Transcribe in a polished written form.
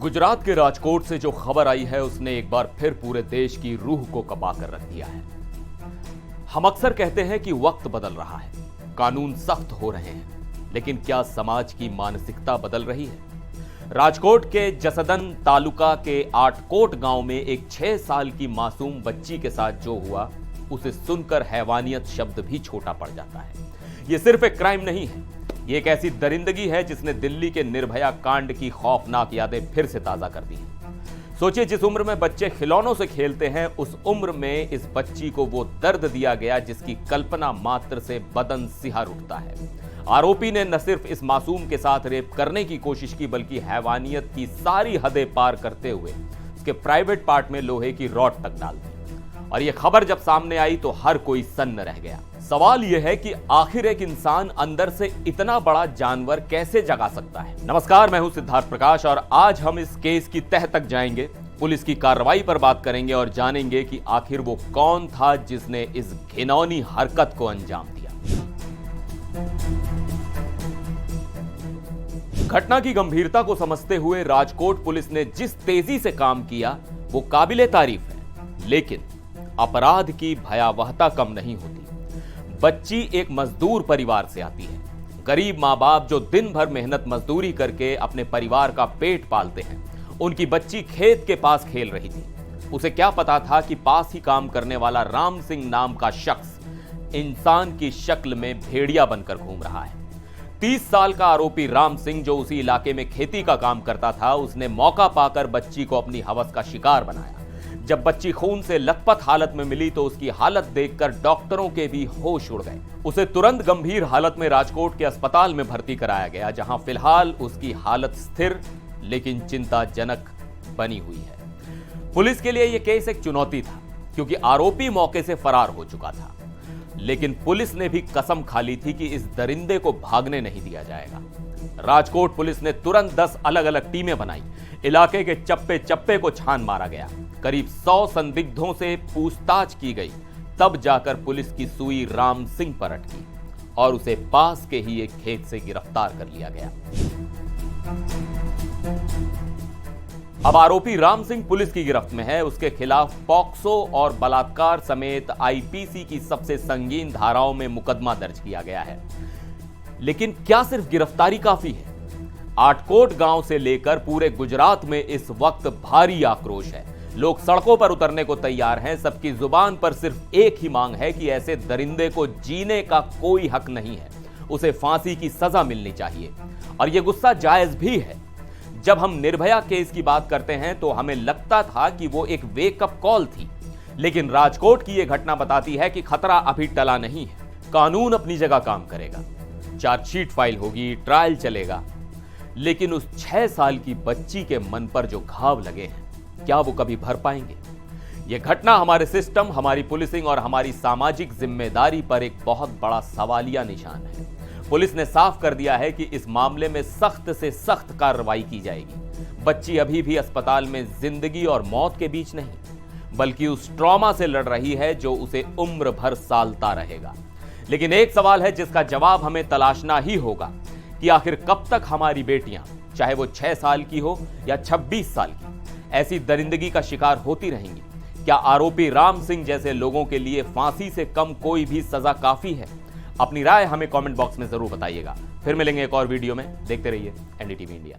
गुजरात के राजकोट से जो खबर आई है उसने एक बार फिर पूरे देश की रूह को कपा कर रख दिया है। हम अक्सर कहते हैं कि वक्त बदल रहा है, कानून सख्त हो रहे हैं, लेकिन क्या समाज की मानसिकता बदल रही है? राजकोट के जसदन तालुका के आटकोट गांव में एक 6 साल की मासूम बच्ची के साथ जो हुआ, उसे सुनकर हैवानियत शब्द भी छोटा पड़ जाता है। यह सिर्फ एक क्राइम नहीं है, ये एक ऐसी दरिंदगी है जिसने दिल्ली के निर्भया कांड की खौफनाक यादें फिर से ताजा कर दी हैं। सोचिए, जिस उम्र में बच्चे खिलौनों से खेलते हैं, उस उम्र में इस बच्ची को वो दर्द दिया गया जिसकी कल्पना मात्र से बदन सिहर उठता है। आरोपी ने न सिर्फ इस मासूम के साथ रेप करने की कोशिश की, बल्कि हैवानियत की सारी हदें पार करते हुए उसके प्राइवेट पार्ट में लोहे की रॉड तक डाल दी। और यह खबर जब सामने आई तो हर कोई सन्न रह गया। सवाल यह है कि आखिर एक इंसान अंदर से इतना बड़ा जानवर कैसे जगा सकता है? नमस्कार, मैं हूं सिद्धार्थ प्रकाश और आज हम इस केस की तह तक जाएंगे, पुलिस की कार्रवाई पर बात करेंगे और जानेंगे कि आखिर वो कौन था जिसने इस घिनौनी हरकत को अंजाम दिया। घटना की गंभीरता को समझते हुए राजकोट पुलिस ने जिस तेजी से काम किया वो काबिले तारीफ है, लेकिन अपराध की भयावहता कम नहीं होती। बच्ची एक मजदूर परिवार से आती है। गरीब माँ बाप जो दिन भर मेहनत मजदूरी करके अपने परिवार का पेट पालते हैं, उनकी बच्ची खेत के पास खेल रही थी। उसे क्या पता था कि पास ही काम करने वाला राम सिंह नाम का शख्स इंसान की शक्ल में भेड़िया बनकर घूम रहा है। 30 साल का आरोपी राम सिंह, जो उसी इलाके में खेती का काम करता था, उसने मौका पाकर बच्ची को अपनी हवस का शिकार बनाया। जब बच्ची खून से लथपथ हालत में मिली तो उसकी हालत देखकर डॉक्टरों के भी होश उड़ गए। उसे तुरंत गंभीर हालत में राजकोट के अस्पताल में भर्ती कराया गया, जहां फिलहाल उसकी हालत स्थिर लेकिन चिंताजनक बनी हुई है। पुलिस के लिए यह केस एक चुनौती था, क्योंकि आरोपी मौके से फरार हो चुका था, लेकिन पुलिस ने भी कसम खा ली थी कि इस दरिंदे को भागने नहीं दिया जाएगा। राजकोट पुलिस ने तुरंत 10 अलग अलग टीमें बनाई। इलाके के चप्पे चप्पे को छान मारा गया। करीब 100 संदिग्धों से पूछताछ की गई। तब जाकर पुलिस की सुई राम सिंह पर अटकी और उसे पास के ही एक खेत से गिरफ्तार कर लिया गया। अब आरोपी राम सिंह पुलिस की गिरफ्त में है। उसके खिलाफ पॉक्सो और बलात्कार समेत आईपीसी की सबसे संगीन धाराओं में मुकदमा दर्ज किया गया है। लेकिन क्या सिर्फ गिरफ्तारी काफी है? आटकोट गांव से लेकर पूरे गुजरात में इस वक्त भारी आक्रोश है। लोग सड़कों पर उतरने को तैयार हैं। सबकी जुबान पर सिर्फ एक ही मांग है कि ऐसे दरिंदे को जीने का कोई हक नहीं है, उसे फांसी की सजा मिलनी चाहिए। और यह गुस्सा जायज भी है। जब हम निर्भया केस की बात करते हैं तो हमें लगता था कि वो एक वेकअप कॉल थी, लेकिन राजकोट की यह घटना बताती है कि खतरा अभी टला नहीं है। कानून अपनी जगह काम करेगा, चार्जशीट फाइल होगी, ट्रायल चलेगा, लेकिन उस 6 साल की बच्ची के मन पर जो घाव लगे हैं, क्या वो कभी भर पाएंगे? यह घटना हमारे सिस्टम, हमारी पुलिसिंग और हमारी सामाजिक जिम्मेदारी पर एक बहुत बड़ा सवालिया निशान है। पुलिस ने साफ कर दिया है कि इस मामले में सख्त से सख्त कार्रवाई की जाएगी। बच्ची अभी भी अस्पताल में जिंदगी और मौत के बीच नहीं, बल्कि उस ट्रॉमा से लड़ रही है जो उसे उम्र भर सालता रहेगा। लेकिन एक सवाल है जिसका जवाब हमें तलाशना ही होगा कि आखिर कब तक हमारी बेटियां, चाहे वो 6 साल की हो या 26 साल की, ऐसी दरिंदगी का शिकार होती रहेंगी? क्या आरोपी राम सिंह जैसे लोगों के लिए फांसी से कम कोई भी सजा काफी है? अपनी राय हमें कमेंट बॉक्स में जरूर बताइएगा। फिर मिलेंगे एक और वीडियो में। देखते रहिए एनडीटीवी इंडिया।